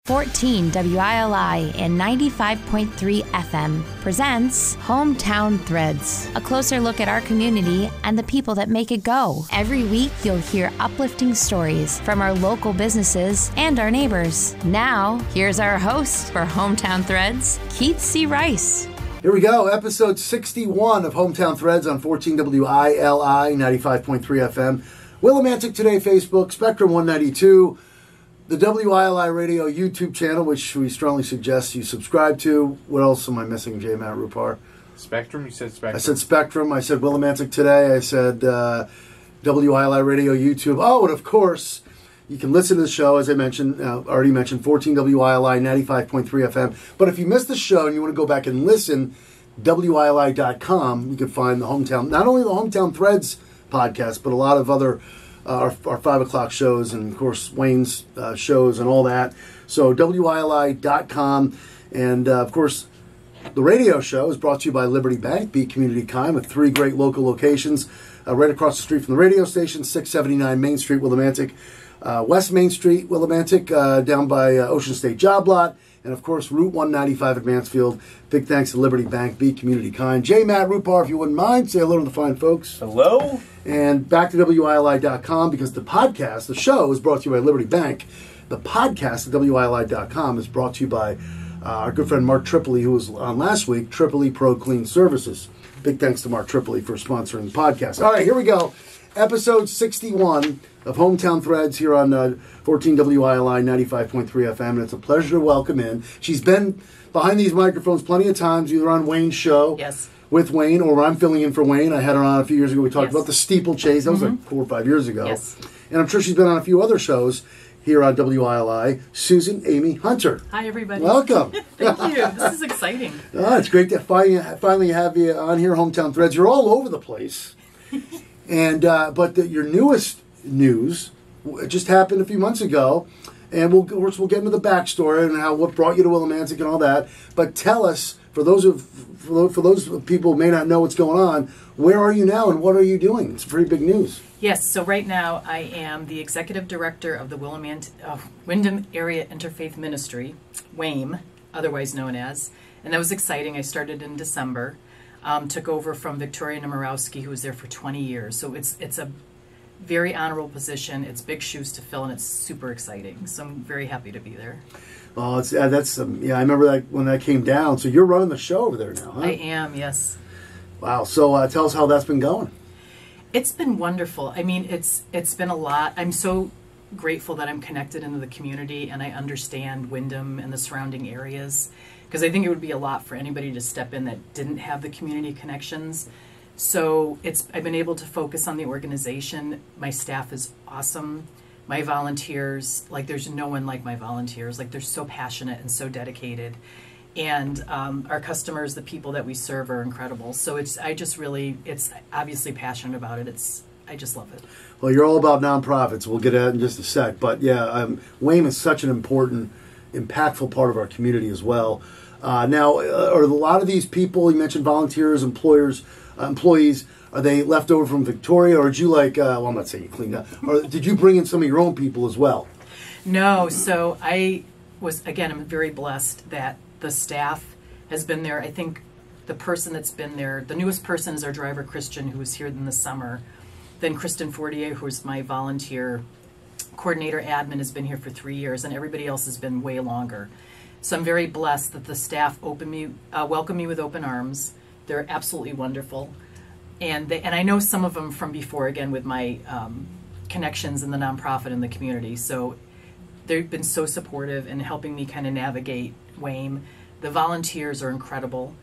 14 WILI and 95.3 FM presents Hometown Threads, a closer look at our community and the people that make it go. Every week, you'll hear uplifting stories from our local businesses and our neighbors. Now, here's our host for Hometown Threads, Keith C. Rice. Here we go, episode 61 of Hometown Threads on 14 WILI, 95.3 FM. Willimantic Today Facebook, Spectrum 192. The WILI Radio YouTube channel, which we strongly suggest you subscribe to. What else am I missing, J. Matt Rupar? Spectrum? You said Spectrum. I said Spectrum. I said Willimantic Today. I said WILI Radio YouTube. Oh, and of course, you can listen to the show, as I mentioned, already mentioned, 14 WILI, 95.3 FM. But if you missed the show and you want to go back and listen, WILI.com, you can find the Hometown, not only the Hometown Threads podcast, but a lot of other our 5 o'clock shows and, of course, Wayne's shows and all that. So WILI.com. And, of course, the radio show is brought to you by Liberty Bank, Be Community Kind, with 3 great local locations right across the street from the radio station, 679 Main Street, Willimantic, West Main Street, Willimantic, down by Ocean State Job Lot, and, of course, Route 195 at Mansfield. Big thanks to Liberty Bank, Be Community Kind. J. Matt Rupar, if you wouldn't mind, say hello to the fine folks. Hello. And back to WILI.com, because the podcast, the show, is brought to you by Liberty Bank. The podcast at WILI.com is brought to you by our good friend Mark Tripoli, who was on last week, Tripoli Pro Clean Services. Big thanks to Mark Tripoli for sponsoring the podcast. All right, here we go. Episode 61 of Hometown Threads here on 14 WILI 95.3 FM. And it's a pleasure to welcome in. She's been behind these microphones plenty of times, either on Wayne's show. Yes. With Wayne, or I'm filling in for Wayne. I had her on a few years ago. We talked about the steeplechase. That was like 4 or 5 years ago. Yes. And I'm sure she's been on a few other shows here on WILI. Susan Amy Hunter. Hi, everybody. Welcome. Thank you. This is exciting. It's great to finally have you on here, Hometown Threads. You're all over the place. And but your newest news just happened a few months ago. And we'll get into the backstory and what brought you to Willimantic and all that. But tell us, for those people who may not know what's going on, where are you now and what are you doing? It's pretty big news. Yes, so right now I am the executive director of the Windham Area Interfaith Ministry, WAME, otherwise known as. And that was exciting. I started in December. Took over from Victoria Nomorowski, who was there for 20 years. So it's a very honorable position. It's big shoes to fill, and it's super exciting. So I'm very happy to be there. Oh, I remember that when that came down. So you're running the show over there now, huh? I am, yes. Wow. So tell us how that's been going. It's been wonderful. I mean, it's been a lot. I'm so grateful that I'm connected into the community and I understand Windham and the surrounding areas, because I think it would be a lot for anybody to step in that didn't have the community connections. So I've been able to focus on the organization. My staff is awesome. My volunteers, there's no one like my volunteers. They're so passionate and so dedicated. And our customers, the people that we serve, are incredible. So it's obviously passionate about it. I just love it. Well, you're all about nonprofits. We'll get at it in just a sec. But yeah, WAME is such an important, impactful part of our community as well. Now, are a lot of these people, you mentioned volunteers, employees, are they left over from Victoria, or did you I'm not saying you cleaned up, or did you bring in some of your own people as well? No, so I'm very blessed that the staff has been there. I think the person that's been there, the newest person is our driver, Christian, who was here in the summer. Then Kristen Fortier, who's my volunteer coordinator admin, has been here for 3 years, and everybody else has been way longer. So I'm very blessed that the staff welcome me with open arms. They're absolutely wonderful. And I know some of them from before, again, with my connections in the nonprofit and the community. So they've been so supportive in helping me kind of navigate WAME. The volunteers are incredible.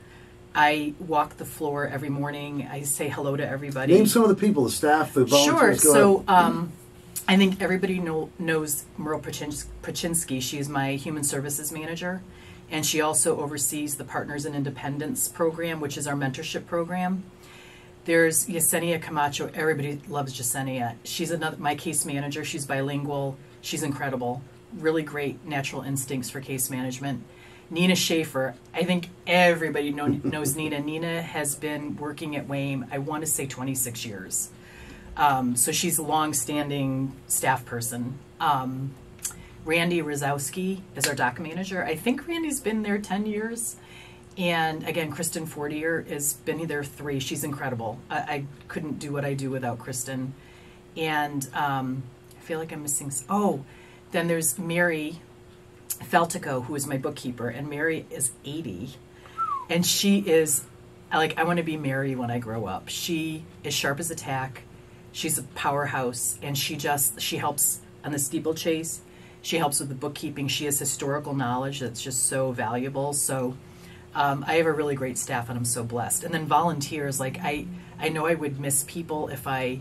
I walk the floor every morning. I say hello to everybody. Name some of the people, the staff, the volunteers. Sure. So I think everybody knows Merle Paczynski. She's my human services manager. And she also oversees the Partners in Independence program, which is our mentorship program. There's Yesenia Camacho. Everybody loves Yesenia. She's my case manager. She's bilingual. She's incredible. Really great natural instincts for case management. Nina Schaefer. I think everybody knows Nina. Nina has been working at WAME, I want to say 26 years. So she's a long-standing staff person. Randy Rozowski is our dock manager. I think Randy's been there 10 years. And again, Kristen Fortier has been there 3. She's incredible. I couldn't do what I do without Kristen. And I feel like I'm missing. Then there's Mary Feltico, who is my bookkeeper. And Mary is 80. And she is, I want to be Mary when I grow up. She is sharp as a tack. She's a powerhouse. And she helps on the steeplechase. She helps with the bookkeeping. She has historical knowledge that's just so valuable. So I have a really great staff, and I'm so blessed. And then volunteers, I know I would miss people if I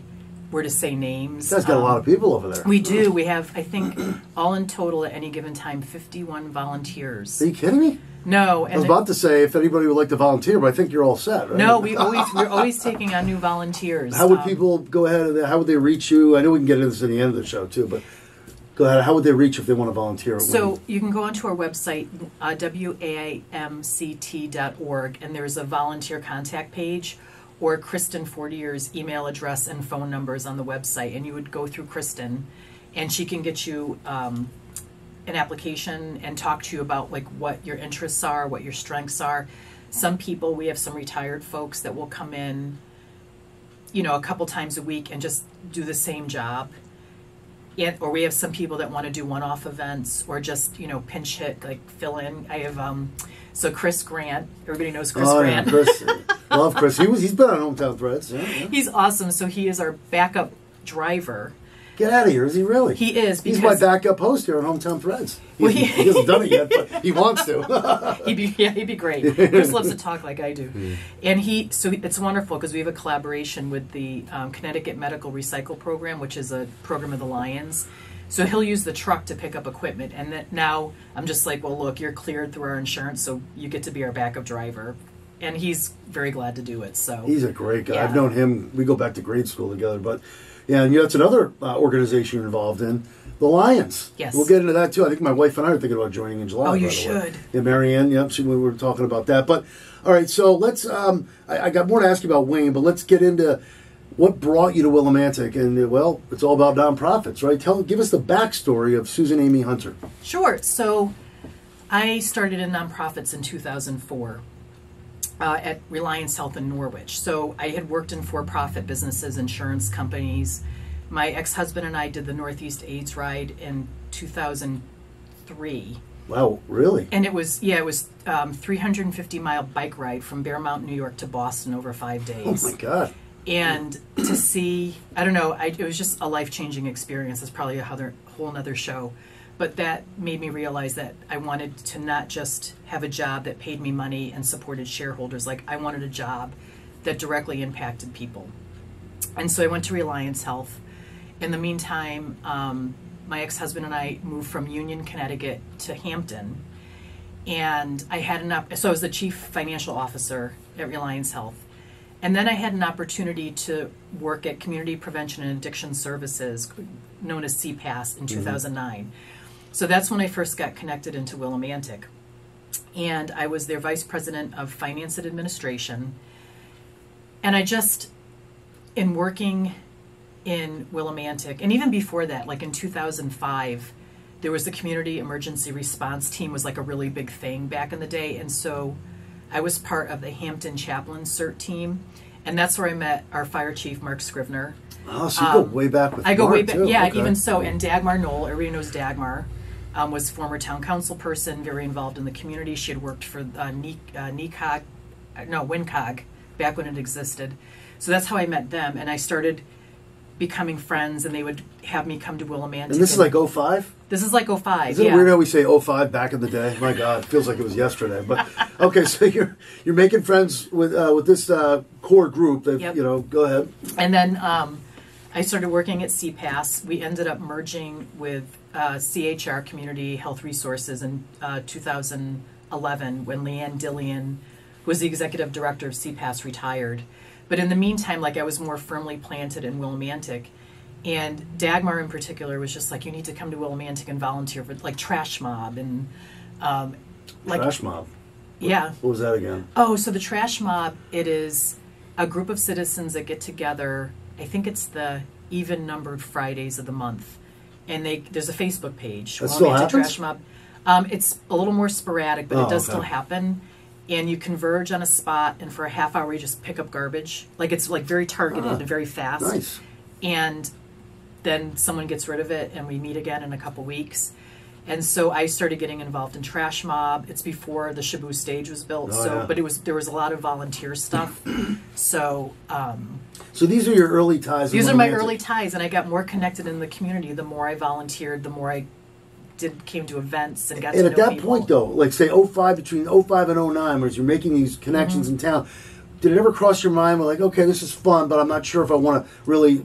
were to say names. You guys got a lot of people over there. We do. We have, I think, all in total at any given time, 51 volunteers. Are you kidding me? No. I was about to say if anybody would like to volunteer, but I think you're all set, right? No, we're always taking on new volunteers. How would people go ahead and how would they reach you? I know we can get into this at the end of the show too, but go ahead. How would they reach if they want to volunteer? So you can go onto our website, WAMCT.org, and there's a volunteer contact page, or Kristen Fortier's email address and phone numbers on the website, and you would go through Kristen, and she can get you an application and talk to you about what your interests are, what your strengths are. Some people, we have some retired folks that will come in, a couple times a week and just do the same job. Or we have some people that want to do one-off events or just, pinch hit, fill in. I have, so Chris Grant, everybody knows Chris Grant. Yeah, Chris. Love Chris. He's been on Hometown Threads. Yeah. He's awesome. So he is our backup driver. Get out of here. Is he really? He is. He's my backup host here on Hometown Threads. He hasn't done it yet, but he wants to. He'd be great. Chris loves to talk like I do. And so it's wonderful because we have a collaboration with the Connecticut Medical Recycle Program, which is a program of the Lions. So he'll use the truck to pick up equipment. And now I'm just well, look, you're cleared through our insurance, so you get to be our backup driver. And he's very glad to do it. So he's a great guy. Yeah. I've known him. We go back to grade school together, but yeah, and that's another organization you're involved in, the Lions. Yes. We'll get into that too. I think my wife and I are thinking about joining in July. Oh, you by the way. should. Yeah, Marianne. Yep, we were talking about that. But all right, so let's. I got more to ask you about Wayne, but let's get into what brought you to Willimantic. And well, it's all about nonprofits, right? Give us the backstory of Susan Amy Hunter. Sure. So I started in nonprofits in 2004. At Reliance Health in Norwich. So I had worked in for-profit businesses, insurance companies. My ex-husband and I did the Northeast AIDS Ride in 2003. Wow, really? And it was 350-mile bike ride from Bear Mountain, New York to Boston over 5 days. Oh my God. And to see, I don't know, it was just a life-changing experience. It's probably a whole other show. But that made me realize that I wanted to not just have a job that paid me money and supported shareholders. I wanted a job that directly impacted people. And so I went to Reliance Health. In the meantime, my ex-husband and I moved from Union, Connecticut to Hampton. And I had so I was the chief financial officer at Reliance Health. And then I had an opportunity to work at Community Prevention and Addiction Services, known as CPAS, in 2009. So that's when I first got connected into Willimantic. And I was their vice president of finance and administration. And I just, in working in Willimantic, and even before that, in 2005, there was the community emergency response team was a really big thing back in the day. And so I was part of the Hampton Chaplain CERT team. And that's where I met our fire chief, Mark Scrivener. Oh, so you go way back with Mark, I go way back, too. yeah, Okay. even so. And Dagmar Knoll, everybody knows Dagmar. Was former town council person, very involved in the community. She had worked for WinCog, back when it existed. So that's how I met them, and I started becoming friends, and they would have me come to Willimantic. And this is 05? This is 05, Is it yeah. weird how we say 05 back in the day? My God, it feels like it was yesterday. But okay, so you're making friends with this core group. That, Yep. Go ahead. And then I started working at CPAS. We ended up merging with CHR, Community Health Resources, in 2011 when Leanne Dillian, who was the executive director of CPAS, retired. But in the meantime, I was more firmly planted in Willimantic. And Dagmar in particular was just you need to come to Willimantic and volunteer for Trash Mob and Trash Mob. Yeah. What was that again? Oh, so the Trash Mob, it is a group of citizens that get together. I think it's the even-numbered Fridays of the month. and there's a Facebook page. That still Willimantic happens? Trash Mob. It's a little more sporadic, but it does still happen. And you converge on a spot, and for a half hour, you just pick up garbage. Like, it's like very targeted and very fast. Nice. And then someone gets rid of it, and we meet again in a couple weeks. And so I started getting involved in Trash Mob. It's before the Shabu stage was built, but there was a lot of volunteer stuff. So these are your early ties. These are my early ties, and I got more connected in the community. The more I volunteered, the more I came to events and got to know people. And at that point, though, like say 05, between 05 and 09, as you're making these connections in town, did it ever cross your mind, like, okay, this is fun, but I'm not sure if I want to really,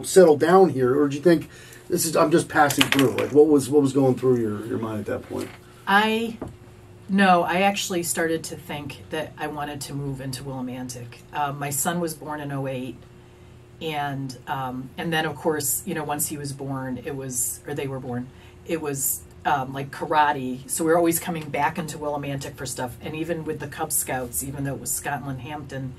settle down here, or did you think I'm just passing through? Like, what was going through your mind at that point? I actually started to think that I wanted to move into Willimantic. My son was born in 08, and then of course, once he was born, they were born. It was like karate, so we were always coming back into Willimantic for stuff. And even with the Cub Scouts, even though it was Scotland Hampton,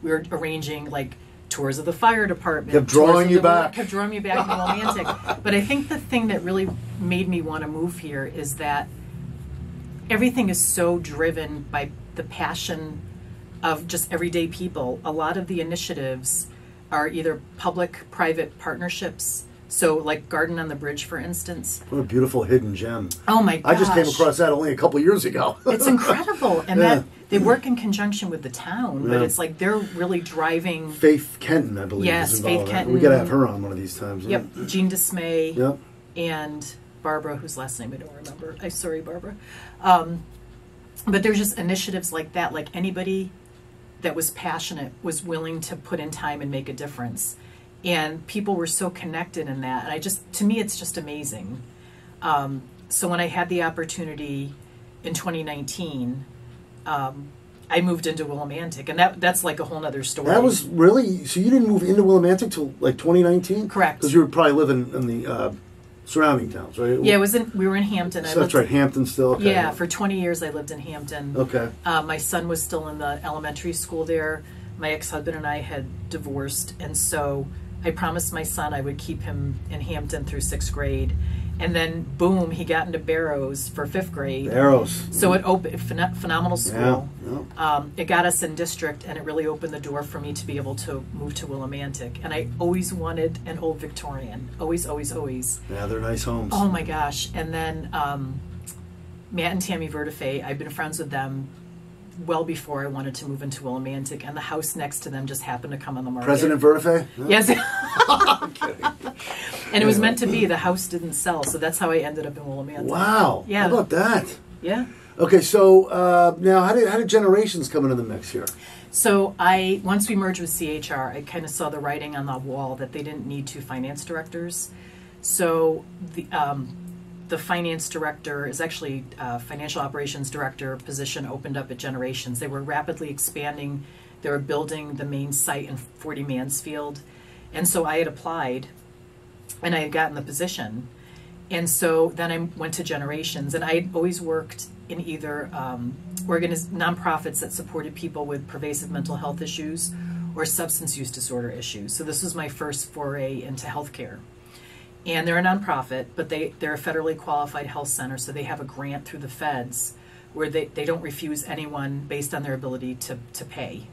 we were arranging like tours of the fire department. Kept drawing you back into Willimantic. But I think the thing that really made me want to move here is that everything is so driven by the passion of just everyday people. A lot of the initiatives are either public-private partnerships. So, like Garden on the Bridge, for instance. What a beautiful hidden gem. Oh, my gosh. I just came across that only a couple years ago. It's incredible. And that they work in conjunction with the town, but it's like they're really driving... Faith Kenton, I believe, yes, is involved. Faith Kenton. We got to have her on one of these times. Yep. Jean Dismay. Yep. And Barbara, whose last name I don't remember. I'm sorry, Barbara. But there's just initiatives like that. Like anybody that was passionate was willing to put in time and make a difference. And people were so connected in that. And to me, it's just amazing. So when I had the opportunity in 2019, I moved into Willimantic. And that's like a whole other story. That was really, so you didn't move into Willimantic till like 2019? Correct. Because you were probably living in the surrounding towns, right? Yeah, we were in Hampton. So that's right, Hampton still. Okay. Yeah, for 20 years I lived in Hampton. Okay. My son was still in the elementary school there. My ex-husband and I had divorced, and so I promised my son I would keep him in Hampton through 6th grade. And then, boom, he got into Barrows for 5th grade. Barrows. So it opened, phenomenal school. Yeah. It got us in district, and it really opened the door for me to be able to move to Willimantic. And I always wanted an old Victorian. Always, always, always. Yeah, they're nice homes. Oh, my gosh. And then Matt and Tammy Vertifay, I've been friends with them well before I wanted to move into Willimantic, and the house next to them just happened to come on the market. President Vertifay? Yes. I'm kidding. And it was meant to be. The house didn't sell, so that's how I ended up in Willimantic. Wow. Yeah. How about that? Yeah. Okay, so now how did Generations come into the mix here? So once we merged with CHR, I kind of saw the writing on the wall that they didn't need 2 finance directors. So the finance director is actually financial operations director position opened up at Generations. They were rapidly expanding. They were building the main site in 40 Mansfield. And so I had applied, and I had gotten the position. And so then I went to Generations, and I had always worked in either nonprofits that supported people with pervasive mental health issues or substance use disorder issues. So this was my first foray into healthcare. And they're a nonprofit, but they're a federally qualified health center, so they have a grant through the feds where they don't refuse anyone based on their ability to pay,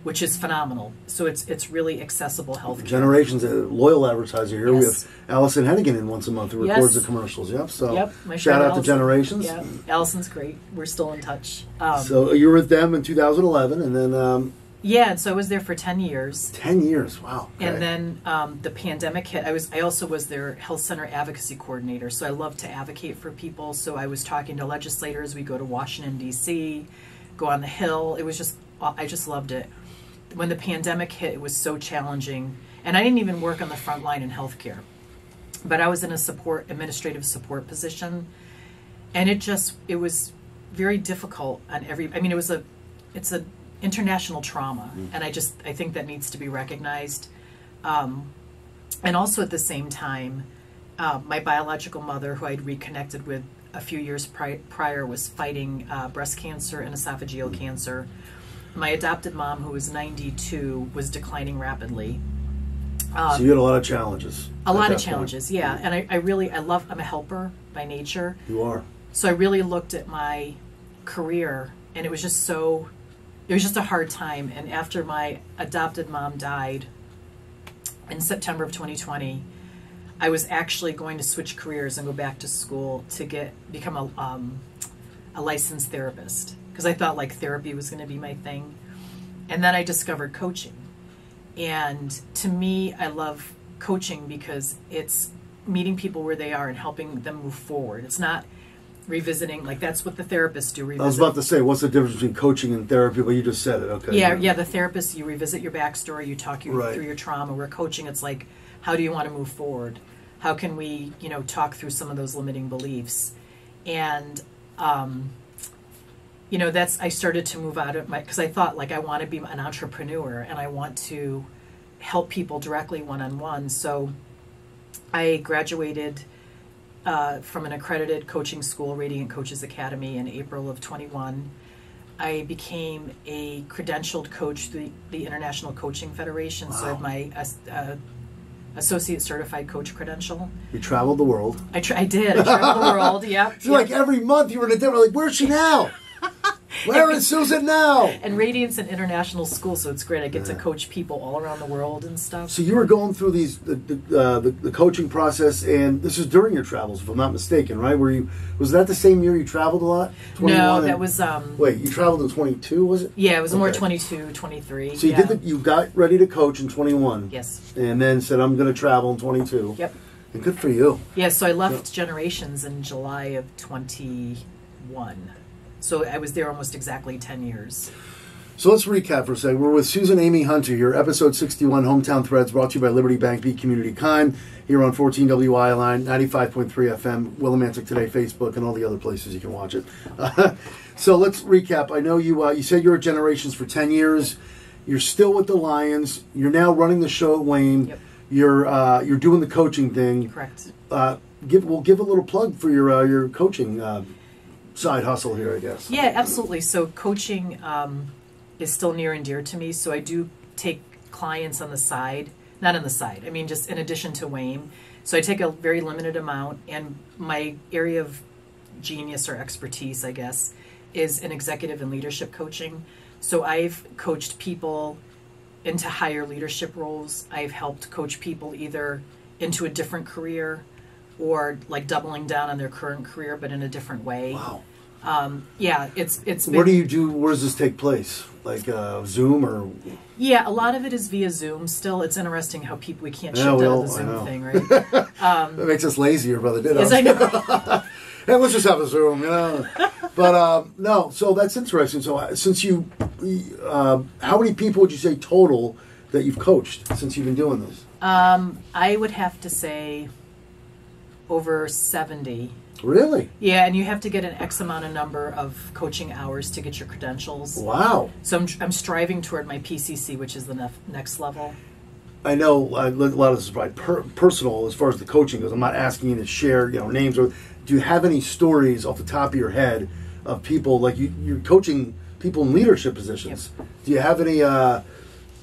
which is phenomenal. So it's really accessible health care. Generations, a loyal advertiser here. Yes. We have Allison Hennigan in once a month who records the commercials. Yep. So shout out to Generations. Yeah, Allison's great. We're still in touch. So you were with them in 2011, and then yeah, and so I was there for 10 years. 10 years, wow. Okay. And then the pandemic hit. I also was their health center advocacy coordinator, so I love to advocate for people. So I was talking to legislators. We go to Washington, D.C., go on the Hill. I just loved it. When the pandemic hit, it was so challenging. And I didn't even work on the front line in healthcare, but I was in a administrative support position. And it was very difficult on it's an international trauma, and I think that needs to be recognized. And also at the same time, my biological mother, who I'd reconnected with a few years prior, was fighting breast cancer and esophageal cancer. My adopted mom, who was 92, was declining rapidly. So you had a lot of challenges. A lot of challenges, yeah. And I'm a helper by nature. You are. So I really looked at my career, and it was just a hard time. And after my adopted mom died in September of 2020, I was actually going to switch careers and go back to school to become a licensed therapist, because I thought like therapy was going to be my thing. And then I discovered coaching. And to me, I love coaching because it's meeting people where they are and helping them move forward. It's not revisiting, like that's what the therapists do. I was about to say, what's the difference between coaching and therapy? But you just said it, okay. Yeah, the therapist, you revisit your backstory, you talk through your trauma. Where coaching, it's like, how do you want to move forward? How can we, talk through some of those limiting beliefs? And, I started to move out of because I thought like I want to be an entrepreneur and I want to help people directly one-on-one. So I graduated from an accredited coaching school, Radiant Coaches Academy, in April of 21. I became a credentialed coach through the International Coaching Federation. Wow. So I have my associate certified coach credential. You traveled the world. I did. I traveled the world, yep. So like every month you were in a different, like, where's she now? Where is Susan now? And Radiant's an international school, so it's great. I get to coach people all around the world and stuff. So you were going through the coaching process, and this is during your travels, if I'm not mistaken, right? Was that the same year you traveled a lot? No, that was... wait, you traveled in 22, was it? Yeah, it was more 22, 23. So you got ready to coach in 21. Yes. And then said, I'm going to travel in 22. Yep. And good for you. Yeah, so I left Generations in July of 21. So I was there almost exactly 10 years. So let's recap for a second. We're with Susan Amy Hunter here, episode 61, Hometown Threads, brought to you by Liberty Bank, Beat Community Kind, here on 14 WILI, 95.3 FM, Willimantic Today, Facebook, and all the other places you can watch it. So let's recap. I know you said you were at Generations for 10 years. You're still with the Lions. You're now running the show at Wayne. Yep. You're doing the coaching thing. Correct. We'll give a little plug for your coaching side hustle here, I guess. Yeah, absolutely. So coaching is still near and dear to me. So I do take clients on the side, not on the side, I mean just in addition to Wayne. So I take a very limited amount, and my area of genius or expertise, I guess, is in executive and leadership coaching. So I've coached people into higher leadership roles. I've helped coach people either into a different career or like doubling down on their current career, but in a different way. Wow. Yeah, it's been, Where do you do? Where does this take place? Like Zoom or? Yeah, a lot of it is via Zoom. Still, it's interesting how we can't shift Yeah, out of the Zoom thing, right? That makes us lazier, brother. Yes, I know. Hey, let's just have a Zoom, But no, so that's interesting. So since how many people would you say total that you've coached since you've been doing this? I would have to say over 70. Really? Yeah, and you have to get an X amount of number of coaching hours to get your credentials. Wow. So I'm striving toward my PCC, which is the next level. I know a lot of this is probably personal as far as the coaching goes. I'm not asking you to share names. Or do you have any stories off the top of your head of people, like you're coaching people in leadership positions? Yep. Do you have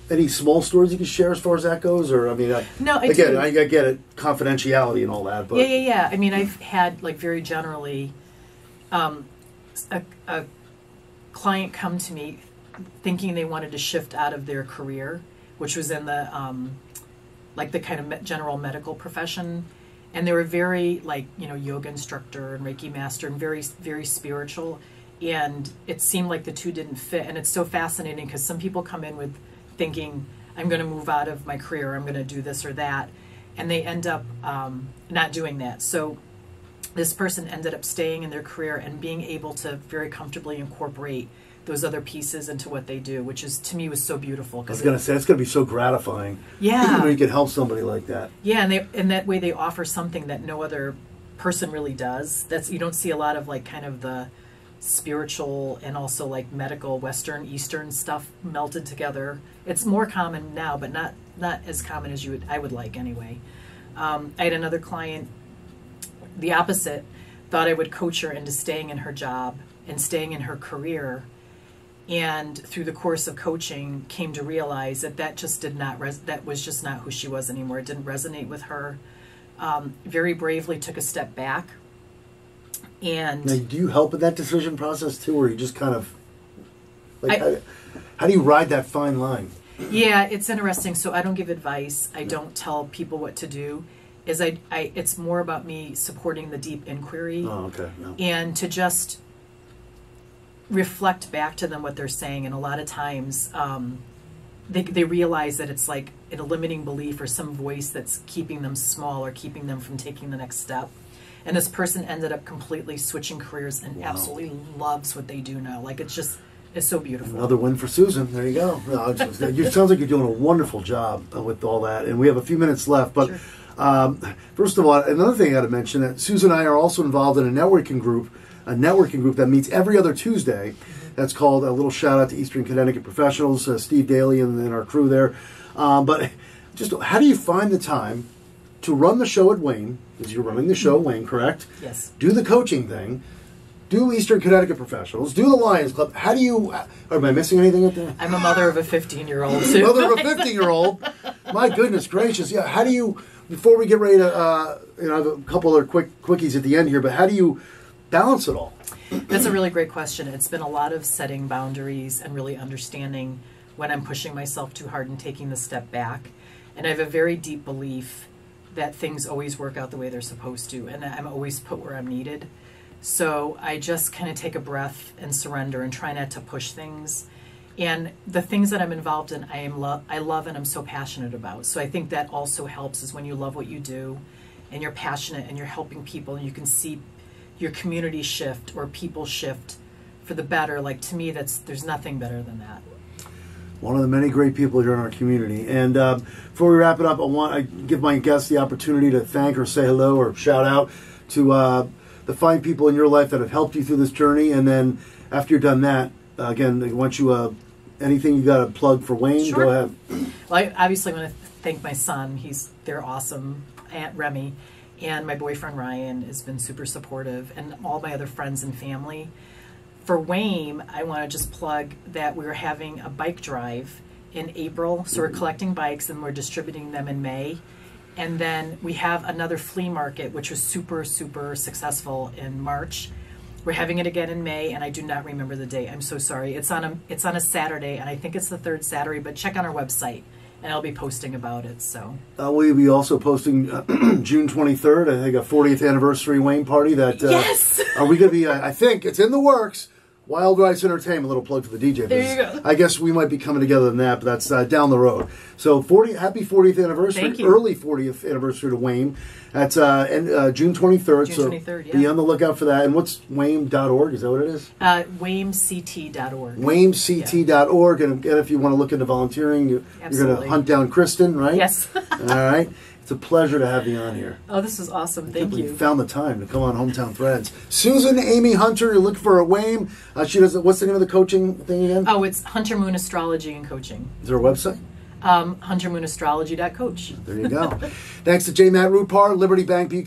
any small stories you can share as far as that goes? Or I mean, no, I get it, confidentiality and all that. But yeah. I mean, I've had like very generally a client come to me thinking they wanted to shift out of their career, which was in the like the kind of general medical profession, and they were very like yoga instructor and Reiki master and very very spiritual, and it seemed like the two didn't fit. And it's so fascinating because some people come in with thinking I'm going to move out of my career, I'm going to do this or that, and they end up not doing that. So this person ended up staying in their career and being able to very comfortably incorporate those other pieces into what they do, which is to me was so beautiful. I was going to say, it's going to be so gratifying. Yeah. When you can help somebody like that. Yeah, and that way they offer something that no other person really does. You don't see a lot of like kind of the spiritual and also like medical Western Eastern stuff melted together. It's more common now, but not as common as I would like anyway. I had another client, the opposite, thought I would coach her into staying in her job and staying in her career, and through the course of coaching came to realize that that just did not that was just not who she was anymore. It didn't resonate with her. Very bravely took a step back. And now, do you help in that decision process too, or you just kind of like how do you ride that fine line? Yeah, it's interesting. So I don't give advice. I don't tell people what to do. It's more about me supporting the deep inquiry. Oh, okay. No. And to just reflect back to them what they're saying. And a lot of times they realize that it's like a limiting belief or some voice that's keeping them small or keeping them from taking the next step. And this person ended up completely switching careers and absolutely loves what they do now. Like, it's so beautiful. Another win for Susan. There you go. No, it sounds like you're doing a wonderful job with all that. And we have a few minutes left. But first of all, another thing I got to mention, that Susan and I are also involved in a networking group that meets every other Tuesday. That's called, a little shout out to Eastern Connecticut Professionals, Steve Daly and our crew there. But just how do you find the time to run the show at Wayne, because you're running the show at Wayne, correct? Yes. Do the coaching thing, do Eastern Connecticut Professionals, do the Lions Club. How do you, am I missing anything up there? I'm a mother of a 15-year-old too. Mother of a 15-year-old. My goodness gracious. Yeah, how do you, before we get ready to, I have a couple other quickies at the end here, but how do you balance it all? That's a really great question. It's been a lot of setting boundaries and really understanding when I'm pushing myself too hard and taking the step back. And I have a very deep belief that things always work out the way they're supposed to, and I'm always put where I'm needed. So I just kind of take a breath and surrender and try not to push things. And the things that I'm involved in, I love and I'm so passionate about. So I think that also helps, is when you love what you do and you're passionate and you're helping people and you can see your community shift or people shift for the better. Like, to me, there's nothing better than that. One of the many great people here in our community. And before we wrap it up, I give my guests the opportunity to thank or say hello or shout out to the fine people in your life that have helped you through this journey. And then after you're done that, again, I want you, anything you got to plug for Wayne, Sure. Go ahead. Well, I obviously want to thank my son. They're awesome. Aunt Remy and my boyfriend Ryan has been super supportive, and all my other friends and family. For Wayne, I want to just plug that we're having a bike drive in April. So we're collecting bikes and we're distributing them in May. And then we have another flea market, which was super, super successful in March. We're having it again in May, and I do not remember the date. I'm so sorry. It's on a Saturday, and I think it's the third Saturday, but check on our website, and I'll be posting about it. So We'll be also posting June 23rd, I think, a 40th anniversary Wayne party. Yes! Are we going to be, I think it's in the works, Wild Rice Entertainment, a little plug for the DJ. There you go. I guess we might be coming together in that, but that's down the road. So happy 40th anniversary, Thank you. Early 40th anniversary to Wayne. That's June 23rd. June so 23rd, yeah. Be on the lookout for that. And what's Wayne.org? Is that what it is? WayneCT.org. WayneCT.org. And if you want to look into volunteering, you're going to hunt down Kristen, right? Yes. All right. It's a pleasure to have you on here. Oh, this is awesome. Thank you. You found the time to come on Hometown Threads. Susan Amy Hunter, you're looking for a Wayne. She does. What's the name of the coaching thing again? Oh, it's Hunter Moon Astrology and Coaching. Is there a website? HunterMoonAstrology.coach. There you go. Thanks to J. Matt Rupar, Liberty Bank, Be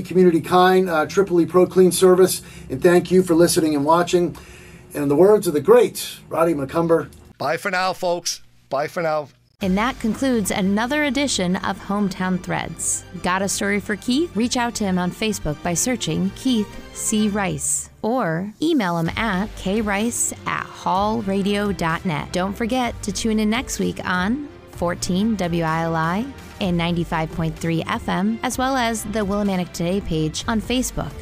Community Kind, Tripoli Pro Clean Service, and thank you for listening and watching. And in the words of the great Roddy McCumber, bye for now, folks. Bye for now. And that concludes another edition of Hometown Threads. Got a story for Keith? Reach out to him on Facebook by searching Keith C. Rice, or email him at krice@hallradio.net. Don't forget to tune in next week on 14 WILI and 95.3 FM, as well as the Willimantic Today page on Facebook.